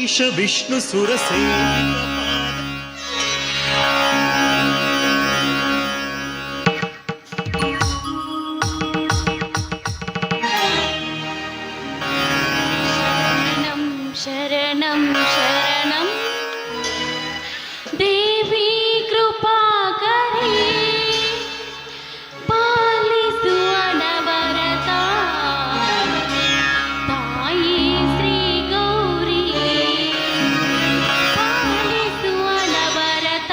ಈಶ ವಿಷ್ಣು ಸುರಸೇನ ಶರಣಂ ಶರಣಂ ದೇವಿ ಕೃಪಾಕರಿ ಪಾಲಿಸುವ ನವರತ ತಾಯಿ ಶ್ರೀ ಗೌರಿ ಪಾಲಿಸುವ ನವರತ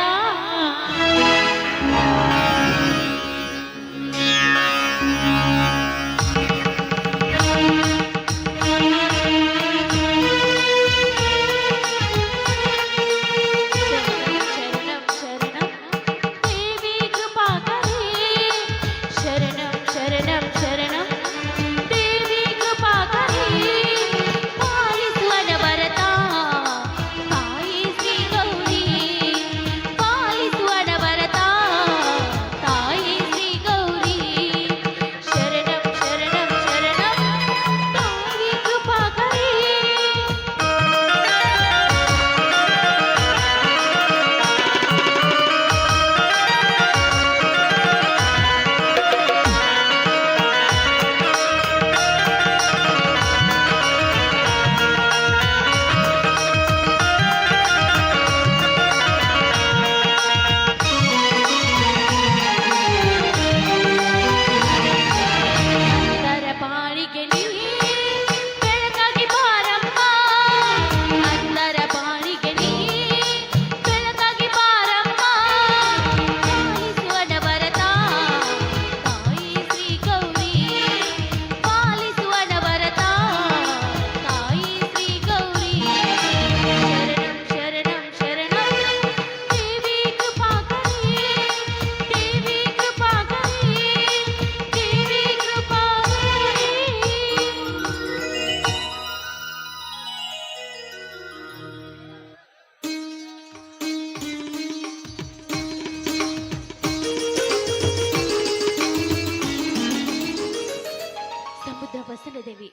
ವಸನದೇವಿ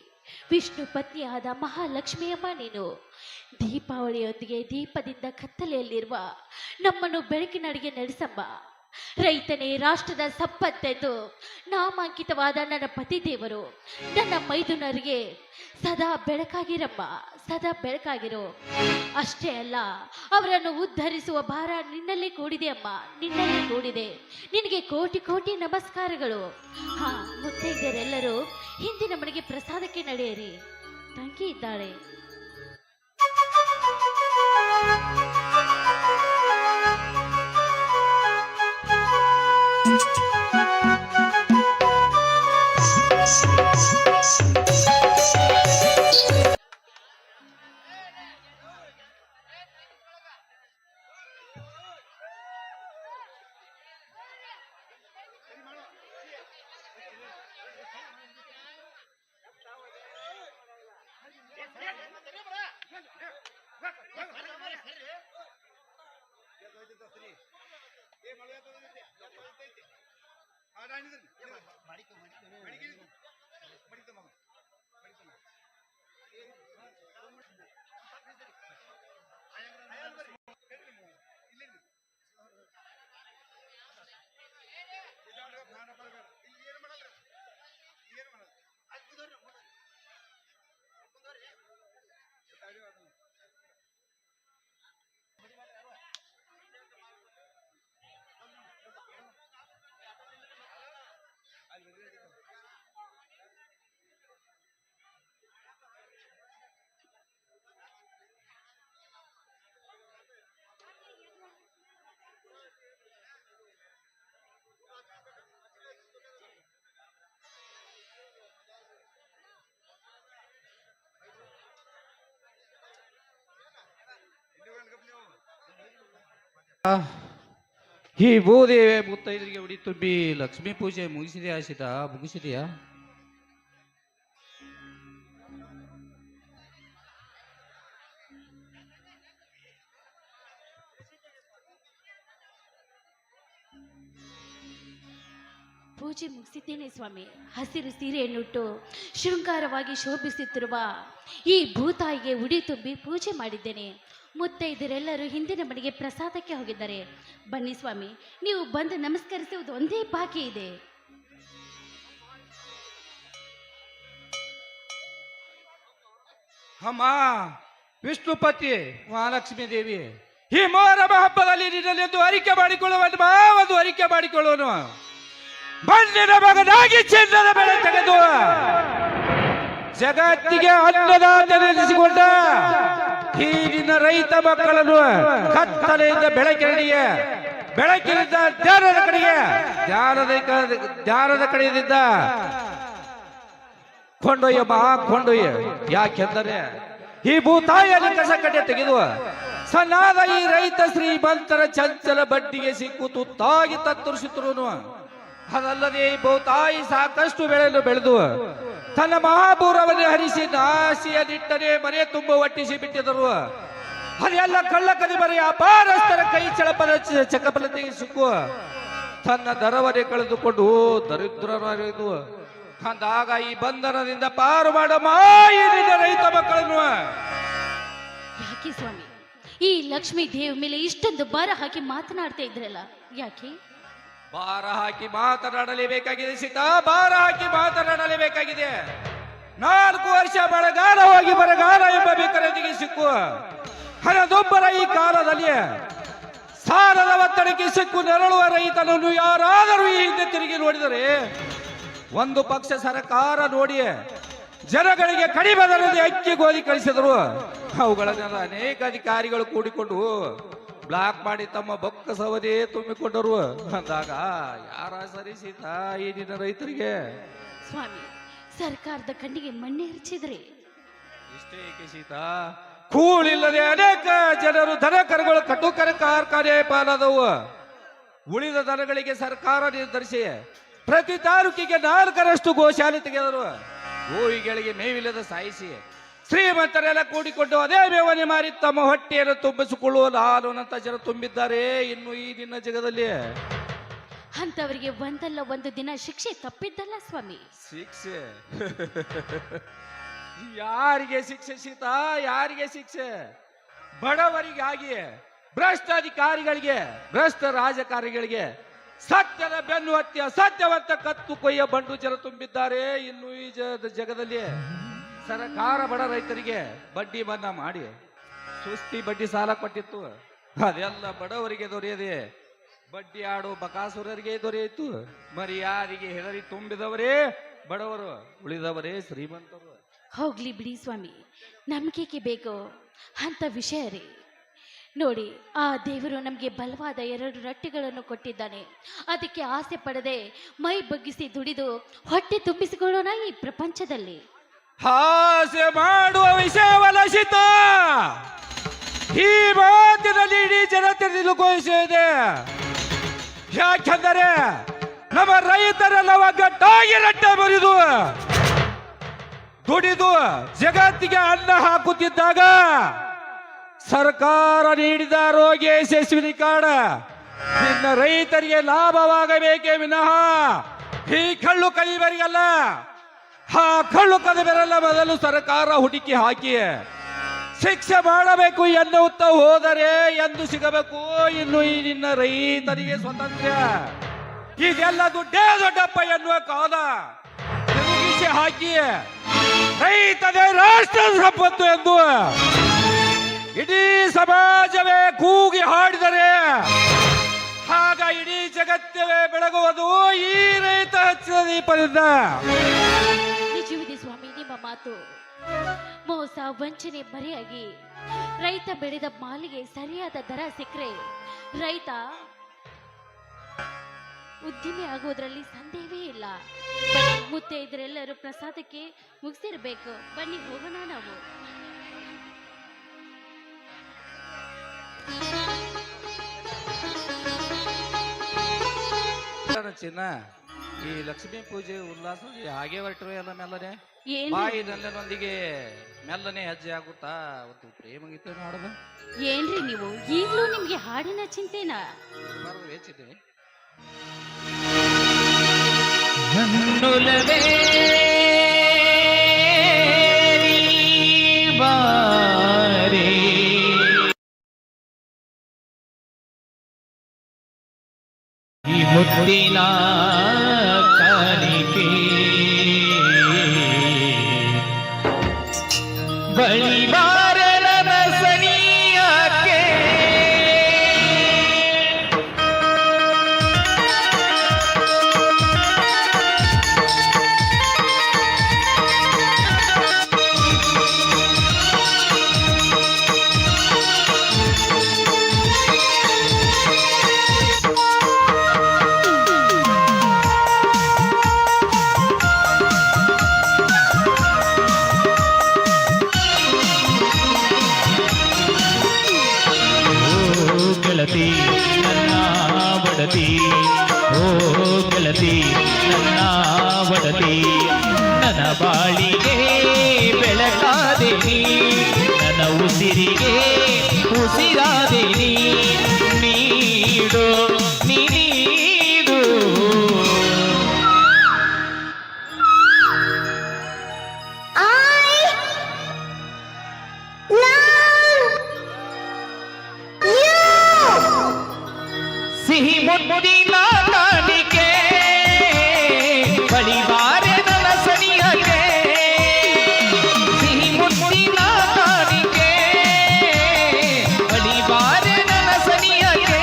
ವಿಷ್ಣು ಪತ್ನಿಯಾದ ಮಹಾಲಕ್ಷ್ಮಿಯಮ್ಮ ನೀನು ದೀಪಾವಳಿಯೊಂದಿಗೆ ದೀಪದಿಂದ ಕತ್ತಲೆಯಲ್ಲಿರುವ ನಮ್ಮನ್ನು ಬೆಳಕಿನಡೆಗೆ ನಡೆಸಮ್ಮ. ರೈತನೇ ರಾಷ್ಟ್ರದ ಸಂಪತ್ತೆಂದು ನಾಮಾಂಕಿತವಾದ ನನ್ನ ಪತಿದೇವರು ನನ್ನ ಮೈದುನರಿಗೆ ಸದಾ ಬೆಳಕಾಗಿರಮ್ಮ, ಸದಾ ಬೆಳಕಾಗಿರು. ಅಷ್ಟೇ ಅಲ್ಲ, ಅವರನ್ನು ಉದ್ಧರಿಸುವ ಭಾರ ನಿನ್ನಲ್ಲೇ ಕೂಡಿದೆ ಅಮ್ಮ, ನಿನ್ನಲ್ಲೇ ಕೂಡಿದೆ. ನಿನಗೆ ಕೋಟಿ ಕೋಟಿ ನಮಸ್ಕಾರಗಳು. ಹಾ, ಮುತ್ತೈದೆಯರೆಲ್ಲರೂ ಹಿಂದಿನ ಮನೆಗೆ ಪ್ರಸಾದಕ್ಕೆ ನಡೆಯಿರಿ. ತಂಗಿ ಇದ್ದಾಳೆ. ಈ ಭೂದೇವಿ ಮುತ್ತೈದರಿಗೆ ಉಡಿ ತುಂಬಿ ಲಕ್ಷ್ಮೀ ಪೂಜೆ ಮುಗಿಸಿದೆಯಾ ಆಶಿತಾ? ಮುಗಿಸಿದೆಯಾ? ಪೂಜೆ ಮುಗಿಸಿದ್ದೇನೆ ಸ್ವಾಮಿ. ಹಸಿರು ಸೀರೆಯನ್ನುಟ್ಟು ಶೃಂಗಾರವಾಗಿ ಶೋಭಿಸುತ್ತಿರುವ ಈ ಭೂತಾಯಿಗೆ ಉಡಿ ತುಂಬಿ ಪೂಜೆ ಮಾಡಿದ್ದೇನೆ. ಮುತ್ತೈದರೆಲ್ಲರೂ ಹಿಂದಿನ ಮನೆಗೆ ಪ್ರಸಾದಕ್ಕೆ ಹೋಗಿದ್ದಾರೆ. ಬನ್ನಿ ಸ್ವಾಮಿ, ನೀವು ಬಂದು ನಮಸ್ಕರಿಸುವುದು ಒಂದೇ ಬಾಕಿ ಇದೆ. ಅಮ್ಮ ವಿಷ್ಣುಪತಿ ಮಹಾಲಕ್ಷ್ಮೀ ದೇವಿ, ಈ ಮೊಹರಮ ಹಬ್ಬದಲ್ಲಿ ನಿನ್ನಲ್ಲಿಂದು ಅರಿಕೆ ಮಾಡಿಕೊಳ್ಳುವನು ಒಂದು ಅರಿಕೆ ಮಾಡಿಕೊಳ್ಳುವನು. ಮಣ್ಣಿನ ಮಗನಾಗಿ ಚಿನ್ನದ ಬೆಳೆ ತೆಗೆದು ಜಗತ್ತಿಗೆ ಅನ್ನದಾತನೆನಿಸಿಕೊಂಡ ಈ ನಿನ್ನ ರೈತ ಮಕ್ಕಳನ್ನು ಕತ್ತಲೆಯಿಂದ ಬೆಳಕಿನಿಂದ ಜ್ಞಾನದ ಕಡೆಯಿಂದ ಕೊಂಡೊಯ್ಯ. ಯಾಕೆಂದರೆ ಈ ಭೂತಾಯಿಯಲ್ಲಿ ಕಸ ಕಡ್ಡೆ ತೆಗೆದು ಸಣ್ಣಾದ ಈ ರೈತ ಶ್ರೀಮಂತರ ಚಂಚಲ ಬಡ್ಡಿಗೆ ಸಿಕ್ಕು ತುತ್ತಾಗಿ ತತ್ತರಿಸುತ್ತಿರುವನು. ಅದಲ್ಲದೆ ಈ ಭೂತಾಯಿ ಸಾಕಷ್ಟು ಬೆಳೆದು ತನ್ನ ಮಹಾಪೂರವನ್ನು ಹರಿಸಿ ನಾಸಿಯ ನಿಟ್ಟನೆ ಮನೆ ತುಂಬ ಒಟ್ಟಿಸಿ ಬಿಟ್ಟಿದರು. ಅದೆಲ್ಲ ಕಳ್ಳ ಕದಿಮರೆ ಅಪಾರಸ್ಥರ ಕೈ ಚಕಪಲತೆಗೆ ಸಿಕ್ಕುವ ತನ್ನ ದರವನ್ನೇ ಕಳೆದುಕೊಂಡು ದರಿದ್ರರಾಗಿದ್ದು. ಅಂದಾಗ ಈ ಬಂಧನದಿಂದ ಪಾರು ಮಾಡ ಮಾಯಿನ ರೈತ ಮಕ್ಕಳನ್ನು. ಯಾಕೆ ಸ್ವಾಮಿ ಈ ಲಕ್ಷ್ಮೀ ದೇವಿ ಮೇಲೆ ಇಷ್ಟೊಂದು ಭಾರ ಹಾಕಿ ಮಾತನಾಡ್ತಾ ಇದ್ರಲ್ಲ, ಯಾಕೆ? ಭಾರ ಹಾಕಿ ಮಾತನಾಡಲೇಬೇಕಾಗಿದೆ ಸೀತಾ, ಭಾರ ಹಾಕಿ ಮಾತನಾಡಲೇಬೇಕಾಗಿದೆ. 4 ವರ್ಷ ಬರಗಾಲವಾಗಿ ಬರಗಾಲ ಎಂಬ ಬೇಕರದಿಗೆ ಸಿಕ್ಕು ಹಣದೊಬ್ಬರ ಈ ಕಾಲದಲ್ಲಿ ಸಾಲದ ಒತ್ತಡಕ್ಕೆ ಸಿಕ್ಕು ನೆರಳುವ ರೈತನನ್ನು ಯಾರಾದರೂ ಈ ಹಿಂದೆ ತಿರುಗಿ ನೋಡಿದರೆ ಒಂದು ಪಕ್ಷ ಸರ್ಕಾರ ನೋಡಿ ಜನಗಳಿಗೆ ಕಡಿಮೆ ದರದಲ್ಲಿ ಅಕ್ಕಿ ಗೋಧಿ ಕಳಿಸಿದರು. ಅವುಗಳನ್ನೆಲ್ಲ ಅನೇಕ ಅಧಿಕಾರಿಗಳು ಕೂಡಿಕೊಂಡು ಬ್ಲಾಕ್ ಮಾಡಿ ತಮ್ಮ ಬೊಕ್ಕಸವದೇ ತುಂಬಿಕೊಂಡರು. ಅಂದಾಗ ಯಾರ ಸರಿಸಿದ ಈ ನಿನ್ನ ರೈತರಿಗೆ? ಸ್ವಾಮಿ, ಸರ್ಕಾರದ ಕಣ್ಣಿಗೆ ಮಣ್ಣೆ ಹರಿಸಿದ್ರಿ. ಇಷ್ಟೇ ಸೀತಾ, ಕೂಳಿಲ್ಲದೆ ಅನೇಕ ಜನರು ದನ ಕರುಗಳು ಕಟುಕರ ಕಾರ್ಖಾನೆ ಪಾಲಾದವು. ಉಳಿದ ದನಗಳಿಗೆ ಸರ್ಕಾರ ನಿರ್ಧರಿಸಿ ಪ್ರತಿ ತಾಲೂಕಿಗೆ 4ರಷ್ಟು ಗೋಶಾಲೆ ತೆಗೆದರು. ಗೋವಿಗಳಿಗೆ ಮೇವಿಲ್ಲದ ಸಾಯಿಸಿ ಶ್ರೀಮಂತರೆಲ್ಲ ಕೂಡಿಕೊಂಡು ಅದೇ ಮೇವನೆ ಮಾರಿ ತಮ್ಮ ಹೊಟ್ಟೆಯನ್ನು ತುಂಬಿಸಿಕೊಳ್ಳುವ ಲಾಲುನಂತ ಜನ ತುಂಬಿದ್ದಾರೆ ಇನ್ನು ಈ ನಿನ್ನ ಜಗದಲ್ಲಿ. ಅಂತವರಿಗೆ ಒಂದಲ್ಲ ಒಂದು ದಿನ ಶಿಕ್ಷೆ ತಪ್ಪಿದ್ದಲ್ಲ ಸ್ವಾಮಿ. ಶಿಕ್ಷೆ ಯಾರಿಗೆ ಶಿಕ್ಷೆ ಸೀತಾ, ಯಾರಿಗೆ ಶಿಕ್ಷೆ? ಬಡವರಿಗಾಗಿ, ಭ್ರಷ್ಟ ಅಧಿಕಾರಿಗಳಿಗೆ, ಭ್ರಷ್ಟ ರಾಜಕಾರಿಗಳಿಗೆ, ಸತ್ಯದ ಬೆನ್ನು ಹತ್ಯೆ ಸತ್ಯವಂತ ಕತ್ತು ಕೊಯ್ಯ ಬಂಡು ಜನ ತುಂಬಿದ್ದಾರೆ ಇನ್ನು ಈ ಜಗದಲ್ಲಿ. ಸರ್ಕಾರ ಬಡ ರೈತರಿಗೆ ಬಡ್ಡಿ ಮನ್ನಾ ಮಾಡಿ ಸುಸ್ತಿ ಬಡ್ಡಿ ಸಾಲ ಕೊಟ್ಟಿತ್ತು. ಅದೆಲ್ಲ ಬಡವರಿಗೆ ದೊರೆಯದೆ ಬಡ್ಡಿ ಆಡೋ ಬಕಾಸುರರಿಗೆ ದೊರೆಯಿತು. ಮರಿ ಯಾರಿಗೆ ಹೆದರಿ ತುಂಬಿದವರೇ ಬಡವರು, ಉಳಿದವರೇ ಶ್ರೀಮಂತರು. ಹೋಗ್ಲಿ ಬಿಡಿ ಸ್ವಾಮಿ, ನಂಬಿಕೆಗೆ ಬೇಕು ಅಂತ ವಿಷಯ ರೀ. ನೋಡಿ, ಆ ದೇವರು ನಮಗೆ ಬಲವಾದ 2 ರೊಟ್ಟಿಗಳನ್ನು ಕೊಟ್ಟಿದ್ದಾನೆ. ಅದಕ್ಕೆ ಆಸೆ ಪಡದೆ ಮೈ ಬಗ್ಗಿಸಿ ದುಡಿದು ಹೊಟ್ಟೆ ತುಂಬಿಸಿಕೊಳ್ಳೋಣ ಈ ಪ್ರಪಂಚದಲ್ಲಿ. ಹಾಸ್ಯ ಮಾಡುವ ವಿಷಯವಲ್ಲ ಸೀತಾ, ಈ ಮಾತಿನಲ್ಲಿ ಇಡೀ ಜನತೆ ತಿಳುಕೊಳ್ಳಿಸಿದೆ. ಯಾಕೆಂದರೆ ನಮ್ಮ ರೈತರೆಲ್ಲ ಒಗ್ಗಟ್ಟಾಗಿ ರಟ್ಟೆ ಬರಿದು ದುಡಿದು ಜಗತ್ತಿಗೆ ಅನ್ನ ಹಾಕುತ್ತಿದ್ದಾಗ ಸರ್ಕಾರ ನೀಡಿದ ಆರೋಗ್ಯ ಯಶಸ್ವಿನಿ ಕಾರ್ಡ್ ನಿನ್ನ ರೈತರಿಗೆ ಲಾಭವಾಗಬೇಕೇ ವಿನಃ ಈ ಕಳ್ಳು ಕದಿಬರಿಗಲ್ಲ. ಆ ಕಳ್ಳು ಕದಿಬರೆಲ್ಲ ಮೊದಲು ಸರ್ಕಾರ ಹುಡುಕಿ ಹಾಕಿ ಶಿಕ್ಷೆ ಮಾಡಬೇಕು ಎನ್ನುತ್ತಾ ಹೋದರೆ ಎಂದು ಸಿಗಬೇಕು ಇನ್ನು ಈ ನಿನ್ನ ರೈತರಿಗೆ ಸ್ವಾತಂತ್ರ್ಯ. ಇದೆಲ್ಲ ದುಡ್ಡೇ ದೊಡ್ಡಪ್ಪ ಎನ್ನುವ ಕಾಲ ತಿರುಗಿಸಿ ಹಾಕಿ ರೈತನೇ ರಾಷ್ಟ್ರದ ಸಂಪತ್ತು ಎಂದು ಇಡೀ ಸಮಾಜವೇ ಕೂಗಿ ಹಾಡಿದರೆ ಆಗ ಇಡೀ ಜಗತ್ತವೇ ಬೆಳಗುವುದು ಈ ರೈತ ಹಚ್ಚಿದ ದೀಪದಿಂದ. ನಿಜವಿದೆ ಸ್ವಾಮಿ ನಿಮ್ಮ ಮಾತು. ಮೋಸ ವಂಚನೆ ಮರೆಯಾಗಿ ರೈತ ಬೆಳೆದ ಮಾಲಿಗೆ ಸರಿಯಾದ ದರ ಸಿಕ್ಕರೆ ರೈತ ಉದ್ಯಮಿ ಆಗೋದ್ರಲ್ಲಿ ಸಂದೇಹವೇ ಇಲ್ಲ. ಮುತ್ತೈದರೆಲ್ಲರೂ ಪ್ರಸಾದಕ್ಕೆ ಮುಗಿಸಿರ್ಬೇಕು. ಬನ್ನಿ ಹೋಗೋಣ ನಾವು. ಚಿನ್ನ, ಈ ಲಕ್ಷ್ಮೀ ಪೂಜೆ ಉಲ್ಲಾಸ ಹಾಗೆ ಹೊರಟರು ಎಲ್ಲ ಮೆಲ್ಲನೆ ಏನ್ರಿ ಬಾಯಿ ನಲ್ಲನೊಂದಿಗೆ ಮೆಲ್ಲನೆ ಹೆಜ್ಜೆ ಆಗುತ್ತಾ ಒಂದು ಪ್ರೇಮ ಗೀತೆ ನೋಡೋದು. ಏನ್ರಿ ನೀವು ಈಗಲೂ ನಿಮ್ಗೆ ಹಾಡಿನ ಚಿಂತೆನಾ? ವೇಚಿದೆ ನನ್ನುಲವೇ ಬಾರೆ ಈ ಮುತ್ತಿನ ಕಾಣಿಕೆ ಬಳಿ ಬಾರನ ಸನಿಯಕ್ಕೆ ಗೆಳತಿ ನನ್ನ ಬಡತಿ ಓ ಗೆಳತಿ ನನ್ನ ಬಡತಿ ನನ್ನ ಬಾಳಿಗೆ ಬೆಳಕಾದೆನಿ ನನ್ನ ಉಸಿರಿಗೆ ಉಸಿರಾದೆನಿ ನೀಡು ನೀಡು ಸಿಹಿ ಮುದ್ದಿನ ಕಾಣಿಕೆ ಬಳಿ ಬಾರೆ ನನ್ನ ಸನಿಯಕ್ಕೆ ಸಿಹಿ ಮುದ್ದಿನ ಕಾಣಿಕೆ ಬಳಿ ಬಾರೆ ನನ್ನ ಸನಿಯಕ್ಕೆ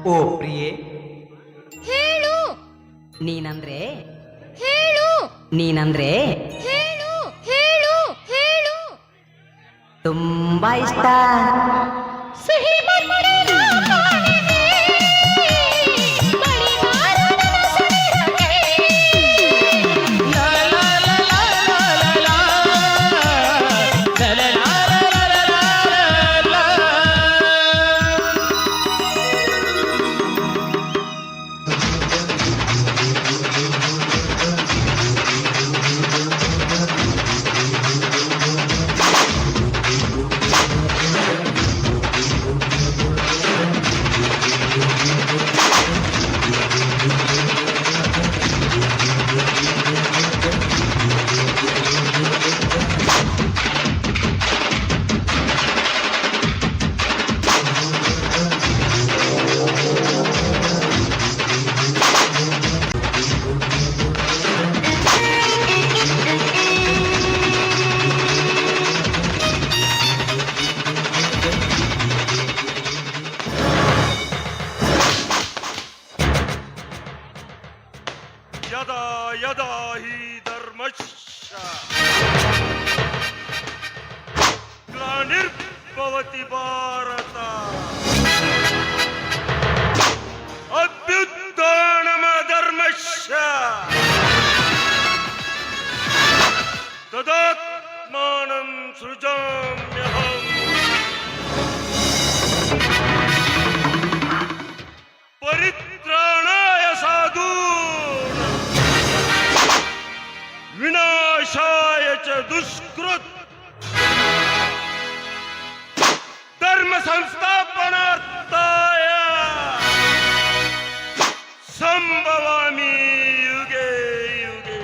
ಓ ಪ್ರಿಯೆ ಹೇಳು ನೀನಂದ್ರೆ ಹೇಳು ನೀನಂದ್ರೆ ಹೇಳು ಹೇಳು ಹೇಳು ತುಂಬಾ ಇಷ್ಟ ಸಿಹಿ ಮುತ್ತಿನ ಕಾಣಿಕೆ ಬಳಿ ಬಾರೆ ನನ್ನ ಸನಿಹಕ್ಕೆ ಲಾ ಲಾ ಲಾ ಲಾ ಲಾ ಲಾ ಲಾ ಲಾ ಲಾ ಯದಾ ಯದಾ ಹಿ ಧರ್ಮಶ್ಚ ಗ್ಲಾನಿರ್ ಭವತಿ ಭಾರತ ಅಭ್ಯುತ್ಥಾನಮ ಧರ್ಮಶ್ಚ ತದಾತ್ಮಾನಂ ಸೃಜಾಮ್ಯಹಂ ಪರಿತ್ರಾಣಾಯ ಸಾಧೂನಾಂ ವಿನಾಶಾಯ ಚ ದುಷ್ಕೃತ್ ಧರ್ಮ ಸಂಸ್ಥಾಪನಾರ್ಥಾಯ ಸಂಭವಾಮಿ ಯುಗೆ ಯುಗೆ.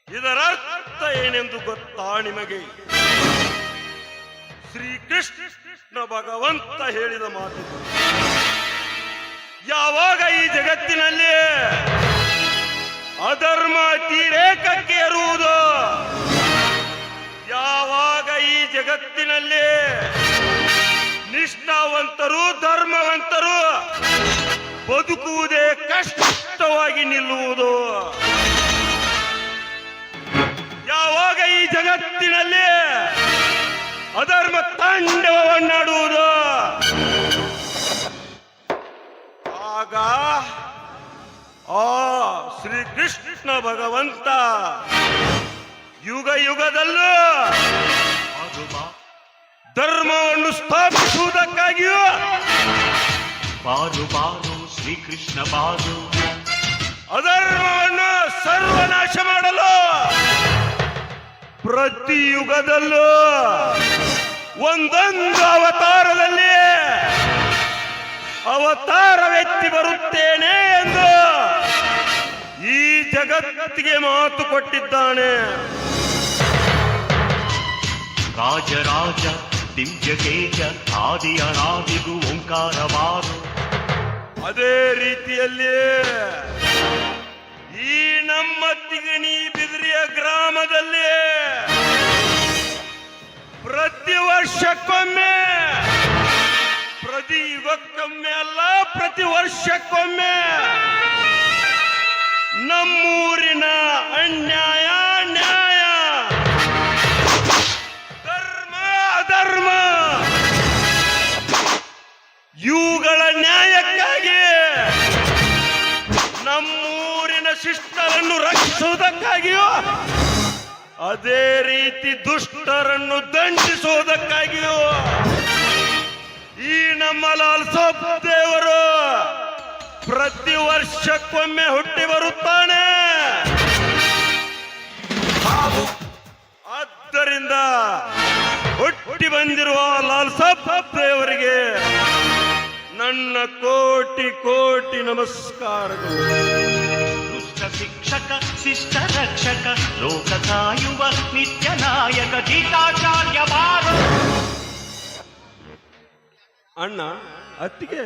ಇದರ ಅರ್ಥ ಏನೆಂದು ಗೊತ್ತಾ ನಿಮಗೆ? ಶ್ರೀಕೃಷ್ಣ ಭಗವಂತ ಹೇಳಿದ ಮಾತು, ಯಾವಾಗ ಈ ಜಗತ್ತಿನಲ್ಲಿ ಅಧರ್ಮ ತೀರೇಕಕ್ಕೆ ಏರುವುದು, ಯಾವಾಗ ಈ ಜಗತ್ತಿನಲ್ಲಿ ನಿಷ್ಠಾವಂತರು ಧರ್ಮವಂತರು ಬದುಕುವುದೇ ಕಷ್ಟವಾಗಿ ನಿಲ್ಲುವುದು, ಯಾವಾಗ ಈ ಜಗತ್ತಿನಲ್ಲಿ ಅಧರ್ಮ ತಾಂಡವವನ್ನಾಡುವುದು, ಆಗ ಆ ಶ್ರೀಕೃಷ್ಣ ಭಗವಂತ ಯುಗ ಯುಗದಲ್ಲೂ ಧರ್ಮವನ್ನು ಸ್ಥಾಪಿಸುವುದಕ್ಕಾಗಿಯೂ ಬಾರು ಬಾರು ಶ್ರೀಕೃಷ್ಣ ಬಾರು, ಅಧರ್ಮವನ್ನು ಸರ್ವನಾಶ ಮಾಡಲು ಪ್ರತಿ ಯುಗದಲ್ಲೂ ಒಂದೊಂದು ಅವತಾರದಲ್ಲಿ ಅವತಾರವೆತ್ತಿ ಬರುತ್ತೇನೆ ಎಂದು ಈ ಜಗತ್ತಿಗೆ ಮಾತು ಕೊಟ್ಟಿದ್ದಾನೆ. ರಾಜರಾಜ ದಿವ್ಯತೇಜ ಆದಿ ಅನಾದಿಗೂ ಓಂಕಾರವಾರು. ಅದೇ ರೀತಿಯಲ್ಲಿ ಈ ನಮ್ಮ ತಿಗಣಿ ಬಿದಿರಿಯ ಗ್ರಾಮದಲ್ಲಿ ಪ್ರತಿ ವರ್ಷಕ್ಕೊಮ್ಮೆ, ಪ್ರತಿ ಯುಗಕ್ಕೊಮ್ಮೆ ಅಲ್ಲ, ಪ್ರತಿ ವರ್ಷಕ್ಕೊಮ್ಮೆ ನಮ್ಮೂರಿನ ಅನ್ಯಾಯ ನ್ಯಾಯ, ಧರ್ಮ ಅಧರ್ಮ ಇವುಗಳ ನ್ಯಾಯಕ್ಕಾಗಿ, ನಮ್ಮೂರಿನ ಶಿಷ್ಟರನ್ನು ರಕ್ಷಿಸುವುದಕ್ಕಾಗಿಯೂ, ಅದೇ ರೀತಿ ದುಷ್ಟರನ್ನು ದಂಡಿಸುವುದಕ್ಕಾಗಿಯೂ ಈ ನಮ್ಮ ಲಾಲ್ ಸಾಬ್ ದೇವರು ಪ್ರತಿ ವರ್ಷಕ್ಕೊಮ್ಮೆ ಹುಟ್ಟಿ ಬರುತ್ತಾನೆ. ಆದ್ದರಿಂದ ಹುಟ್ಟಿ ಬಂದಿರುವ ಲಾಲ್ ಸಾಬ್ ದೇವರಿಗೆ ನನ್ನ ಕೋಟಿ ಕೋಟಿ ನಮಸ್ಕಾರಗಳು. ದುಷ್ಟ ಶಿಕ್ಷಕ ಶಿಷ್ಟ ರಕ್ಷಕ ಲೋಕ ಕಾಯುವ ನಿತ್ಯ ನಾಯಕ ಗೀತಾಚಾರ್ಯ ಬಾರು. ಅಣ್ಣ, ಅತ್ತಿಗೆ.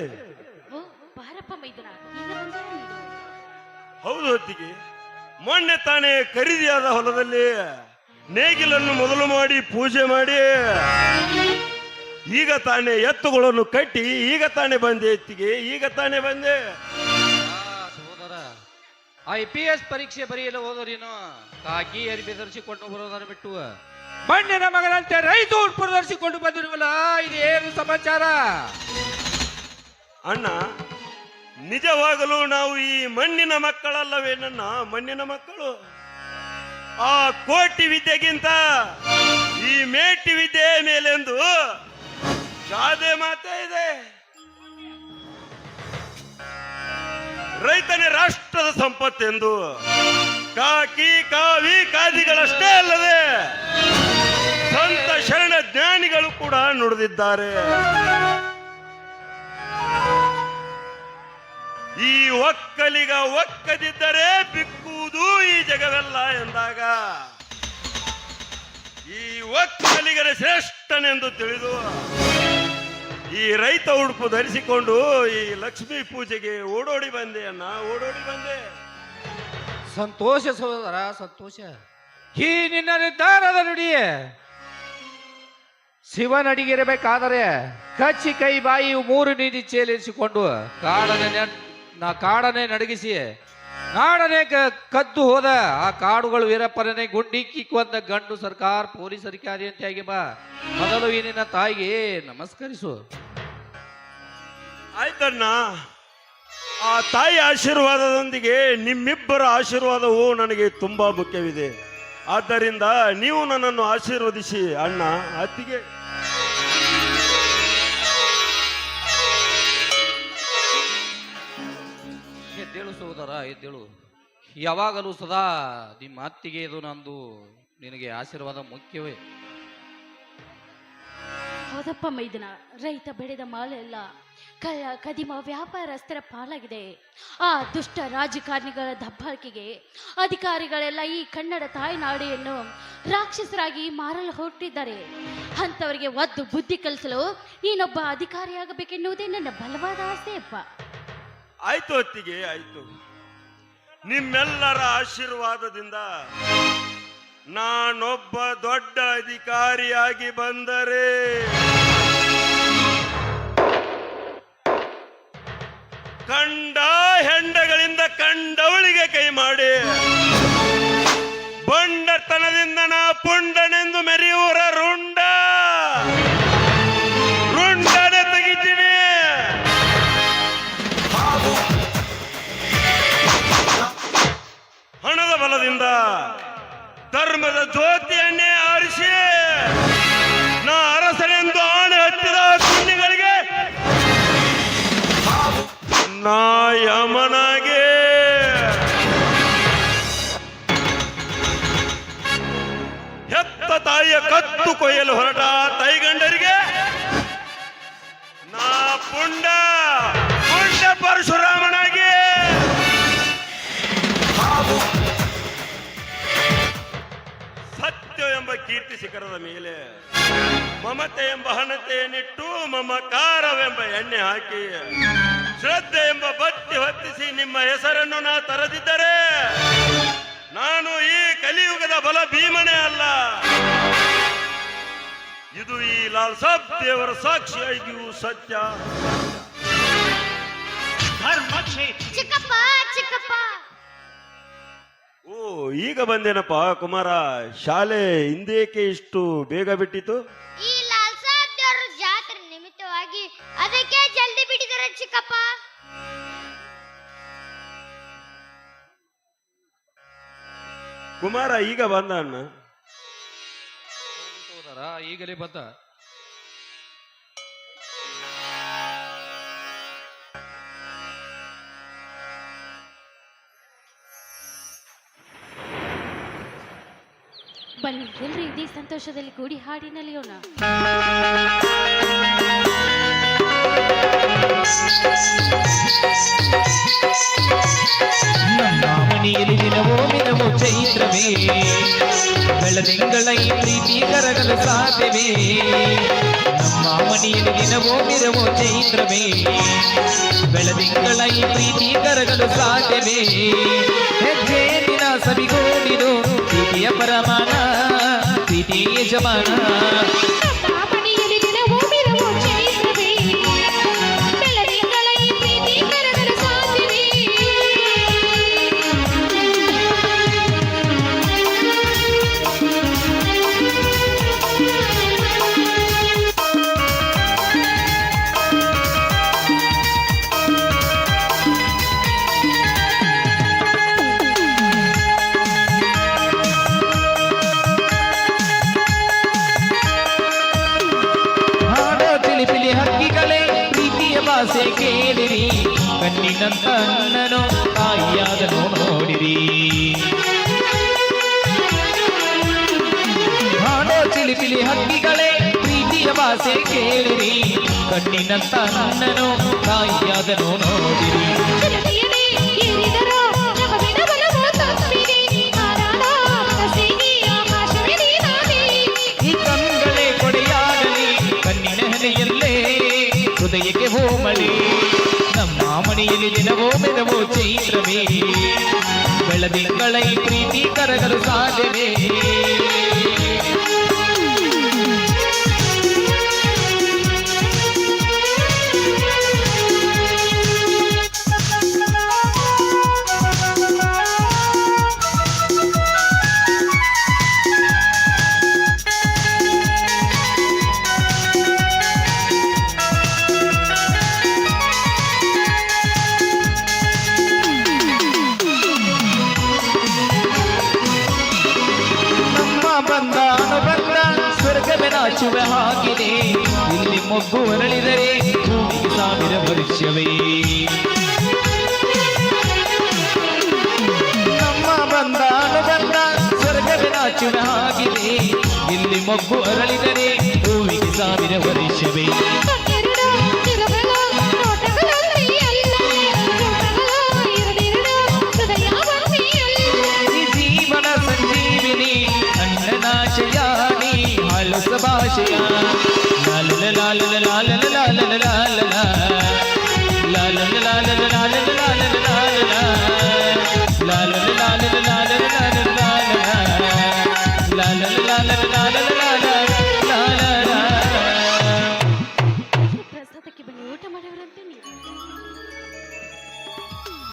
ಓ ಬಾರಪ್ಪ ಮೈದುನ, ಈಗ ಬಂದೆ ನೀನು. ಹೌದು ಅತ್ತಿಗೆ, ಮೊನ್ನೆ ತಾನೇ ಖರೀದಿಯಾದ ಹೊಲದಲ್ಲಿ ನೇಗಿಲನ್ನು ಮೊದಲು ಮಾಡಿ ಪೂಜೆ ಮಾಡಿ ಈಗ ತಾನೇ ಎತ್ತುಗಳನ್ನು ಕಟ್ಟಿ ಈಗ ತಾನೇ ಬಂದೆ ಎತ್ತಿಗೆ, ಈಗ ತಾನೇ ಬಂದೆ. ಸಹೋದರ, IPS ಪರೀಕ್ಷೆ ಬರೆಯಲು ಹೋದರೇನು ಕಾಕಿ ಅರಿಬಿ ಧರಿಸಿಕೊಂಡು ಬರೋದನ್ನು ಬಿಟ್ಟು ಮಣ್ಣಿನ ಮಗನಂತೆ ರೈತ ಉಡುಪು ಧರಿಸಿಕೊಂಡು ಬಂದಿರುವಲ್ಲ, ಇದೇನು ಸಮಾಚಾರ? ಅಣ್ಣ, ನಿಜವಾಗಲೂ ನಾವು ಈ ಮಣ್ಣಿನ ಮಕ್ಕಳಲ್ಲವೇ? ನನ್ನ ಮಣ್ಣಿನ ಮಕ್ಕಳು. ಆ ಕೋಟಿ ವಿದ್ಯೆಗಿಂತ ಈ ಮೇಟಿ ವಿದ್ಯೆ ಮೇಲೆಂದು ಗಾದೆ ಮಾತೇ ಇದೆ. ರೈತನೇ ರಾಷ್ಟ್ರದ ಸಂಪತ್ತೆಂದು ಕಾಕಿ ಕಾವಿ ಕಾದಿಗಳಷ್ಟೇ ಅಲ್ಲದೆ ಸಂತ ಶರಣ ಜ್ಞಾನಿಗಳು ಕೂಡ ನುಡಿದಿದ್ದಾರೆ. ಈ ಒಕ್ಕಲಿಗ ಒಕ್ಕದಿದ್ದರೆ ಬಿಕ್ಕುವುದು ಈ ಜಗವೆಲ್ಲ ಎಂದಾಗ ಈ ಒಕ್ಕಲಿಗರ ಶ್ರೇಷ್ಠನೆಂದು ತಿಳಿದು ಈ ರೈತ ಉಡುಪು ಧರಿಸಿಕೊಂಡು ಈ ಲಕ್ಷ್ಮೀ ಪೂಜೆಗೆ ಓಡೋಡಿ ಬಂದೆ ಅಣ್ಣ, ಓಡೋಡಿ ಬಂದೆ. ಸಂತೋಷ ಸಹೋದರ, ಸಂತೋಷ. ಈ ನಿನ್ನ ನಿರ್ಧಾರದ ನುಡಿಯೇ ಶಿವನಡಿಗಿರಬೇಕಾದರೆ ಕಚ್ಚಿ ಕೈ ಬಾಯಿ ಮೂರು ನೀಡಿ ಚೇಲಿಸಿಕೊಂಡು ಕಾಡನ ನಾ ಕಾಡನೆ ನಡಗಿಸಿ ನಾಡನೆ ಕದ್ದು ಹೋದ ಆ ಕಾಡುಗಳು ವೀರಪ್ಪನೇ ಗುಂಡಿ ಕಿಕ್ಕುವಂತ ಗಂಡು ಸರ್ಕಾರ ಪೊಲೀಸ್ ಅಧಿಕಾರಿ ಅಂತ ಆಗಿ ಬಾ ಮೊದಲು ಈ ನಿನ್ನ ತಾಯಿಗೆ ನಮಸ್ಕರಿಸು. ಆಯ್ತಣ್ಣ, ಆ ತಾಯಿ ಆಶೀರ್ವಾದದೊಂದಿಗೆ ನಿಮ್ಮಿಬ್ಬರ ಆಶೀರ್ವಾದವು ನನಗೆ ತುಂಬಾ ಮುಖ್ಯವಿದೆ. ಆದ್ದರಿಂದ ನೀವು ನನ್ನನ್ನು ಆಶೀರ್ವದಿಸಿ ಅಣ್ಣ. ಅತ್ತಿಗೆ ಎದ್ದೇಳು ಸೋದರ, ಎದ್ದೇಳು. ಯಾವಾಗಲೂ ಸದಾ ನಿಮ್ಮ ಅತ್ತಿಗೆ ಇದು ನಂದು ನಿನಗೆ ಆಶೀರ್ವಾದ ಮುಖ್ಯವೇ. ಹೌದಪ್ಪ ಮೈದನ, ರೈತ ಬೆಳೆದ ಮಾಲೆಲ್ಲ ಕಳ್ಳ ಕದಿಮ ವ್ಯಾಪಾರಸ್ಥರ ಪಾಲಾಗಿದೆ. ಆ ದುಷ್ಟ ರಾಜಕಾರಣಿಗಳ ದಬ್ಬಾಳಿಕೆಗೆ ಅಧಿಕಾರಿಗಳೆಲ್ಲ ಈ ಕನ್ನಡ ತಾಯ್ನಾಡಿಯನ್ನು ರಾಕ್ಷಸರಾಗಿ ಮಾರಲು ಹೊರಟಿದ್ದಾರೆ. ಅಂಥವರಿಗೆ ಒದ್ದು ಬುದ್ಧಿ ಕಲಿಸಲು ನೀನೊಬ್ಬ ಅಧಿಕಾರಿಯಾಗಬೇಕೆನ್ನುವುದೇ ನನ್ನ ಬಲವಾದ ಆಸೆಯಪ್ಪ. ಆಯ್ತು ಅತ್ತಿಗೆ, ಆಯ್ತು. ನಿಮ್ಮೆಲ್ಲರ ಆಶೀರ್ವಾದದಿಂದ ನಾನೊಬ್ಬ ದೊಡ್ಡ ಅಧಿಕಾರಿಯಾಗಿ ಬಂದರೆ ಕಂಡ ಹೆಂಡಗಳಿಂದ ಕಂಡವಳಿಗೆ ಕೈ ಮಾಡಿ ಬಂಡತನದಿಂದ ನಾ ಪುಂಡನೆಂದು ಮೆರೆಯುವರ ರುಂಡನೆ ತೆಗಿತೀನಿ. ಹಣದ ಬಲದಿಂದ ಧರ್ಮದ ಜ್ಯೋತಿಯನ್ನೇ ಆರಿಸಿ ನಾ ಅರಸನೆಂದು ಆಣೆ ಹತ್ತಿದ ಪುಣ್ಯಗಳಿಗೆ ನಾ ಯಮನಾಗೆ ಹೆತ್ತ ತಾಯಿಯ ಕತ್ತು ಕೊಯ್ಯಲು ಹೊರಟ ತಾಯಿಗಂಡರಿಗೆ ನಾ ಪುಂಡ ಪರಶುರಾಮನಾಗಿ ಸತ್ಯ ಎಂಬ ಕೀರ್ತಿ ಶಿಖರದ ಮೇಲೆ ಮಮತೆ ಎಂಬ ಹಣತೆಯನ್ನಿಟ್ಟು ಮಮಕಾರವೆಂಬ ಎಣ್ಣೆ ಹಾಕಿ ಶ್ರದ್ಧೆ ಎಂಬ ಬತ್ತಿ ಹೊತ್ತಿಸಿ ನಿಮ್ಮ ಹೆಸರನ್ನು ನಾ ತರದಿದ್ದರೆ ನಾನು ಈ ಕಲಿಯುಗದ ಬಲ ಭೀಮನೇ ಅಲ್ಲ. ಇದು ಈ ಲಾಲ್ ಸಾಬ್ ದೇವರ ಸಾಕ್ಷಿಯಾಗಿಯೂ ಸತ್ಯ. ಚಿಕ್ಕಪ್ಪ ಚಿಕ್ಕಪ್ಪ, ಓ, ಈಗ ಬಂದೇನಪ್ಪ ಕುಮಾರ. ಶಾಲೆ ಹಿಂದೇಕೆ ಇಷ್ಟು ಬೇಗ ಬಿಟ್ಟಿತು? ಈ ಲಾಲ್ ಸಾಬ್ ದೇವರ ಜಾತ್ರೆ ನಿಮಿತ್ತವಾಗಿ ಅದಕ್ಕೆ ಜಲ್ದಿ ಬಿಟ್ಟಿದ್ದಾರೆ ಚಿಕ್ಕಪ್ಪ. ಕುಮಾರ ಈಗ ಬಂದ ಅಣ್ಣ. ಸೋದರ ಈಗಲೇ ಬಂದ. ಬನ್ನಿ ಎಲ್ಲರೂ ಇದೇ ಸಂತೋಷದಲ್ಲಿ ಕೂಡಿ ಹಾಡಿ ನಲಿಯೋಣ. ನಮ್ಮ ಮನೆಯಲ್ಲಿ ದಿನವೋ ಮಿನವೋ ಚೈತ್ರವೇ, ಬೆಳದಿಂಗಳ ಈ ಪ್ರೀತಿ ಕರಗಲು ಸಾಧ್ಯವೇ. ನಮ್ಮ ಮನೆಯಲ್ಲಿ ದಿನವೋ ಮಿನವೋ ಚೈತ್ರವೇ, ಬೆಳದಿಂಗಳ ಈ ಪ್ರೀತಿ ಕರಗಲು ಸಾಧ್ಯವೇ. ಹೆಜ್ಜೆ ದಿನ ಸವಿಗೋಡಿದು ಪ್ರೀತಿಯ ಪರಮಾನ, ಪ್ರೀತಿಯ ಯಜಮಾನ. ಮನೆಯಲ್ಲಿ ದಿನವೂ ಮಿರವೂ ಚೈತ್ರವೇ, ಬೆಳದಿಂಗಳ ಈ ಪ್ರೀತಿ ಕರಗಲು ಸಾಧ್ಯವೇ. ಪಿಲಿ ಹಕ್ಕಿಗಳೇ ಪ್ರೀತಿಯ ಭಾಷೆ ಕೇಳಿರಿ, ಕಣ್ಣಿನಂತ ಅಣ್ಣನು ತಾಯಿಯಾದನು ನೋಡಿರಿ. ಹಾಡೋ ಚಿಲಿಪಿಲಿ ಹಕ್ಕಿಗಳೇ ಪ್ರೀತಿಯ ಭಾಷೆ ಕೇಳಿರಿ, ಕಣ್ಣಿನಂತ ಅಣ್ಣನು ತಾಯಿಯಾದನು ನೋಡಿರಿ. ಚಿರತೆಯನೇ ಏರಿದರೋ ನಮಗಿನ ಬಲವೋ ತಪ್ಪಿದೆ, ಹಾರಾಡ ಮನಸ್ಸಿಗೆ ಆಕಾಶವೇ ನೀನಾದೆ. ಈ ಕಣ್ಗಳೇ ಕೊಡೆಯಾಗಲಿ ಕಣ್ಣಿನ ಹೆಲೆಯಲ್ಲೇ ಹೃದಯಕ್ಕೆ ಹೋಮಳಿ. ನಮ್ಮ ಮನೆಯಲ್ಲಿ ದಿನವೋ ಮೆರವೋ ಚೈತ್ರವೇ, ಬೆಳದಿಂಗಳ ಈ ಪ್ರೀತಿ ಕರಗಲು ಸಾಧ್ಯವೇ. ನಾಚುವೆ ಹಾಗಿದೆ ಇಲ್ಲಿ ಮೊಗ್ಗು ಅರಳಿದರೆ ಭೂಮಿಗೆ 1000 ವರ್ಷವೇ ನಮ್ಮ ಬಂದ ಅನುಬಂಧ ಸ್ವರ್ಗವೇ ನಾಚುವೆ ಹಾಗಿದೆ ಇಲ್ಲಿ ಮೊಗ್ಗು ಅರಳಿದರೆ ಭೂಮಿಗೆ 1000 ವರ್ಷವೇ ಜೀವನ ಸಂಜೀವಿನಿ ಅನ್ನನಾಶಯಾನಿ ಹಾಲು ಸಭಾಷಯ ಲಾಲ ಲಾಲ ಲಾಲ ಲಾಲ ಲಾಲ ಲಾಲ ಲಾಲ ಲಾಲ ಲಾಲ ಲಾಲ ಲಾಲ ಲಾಲ ಲಾಲ ಲಾಲ ಲಾಲ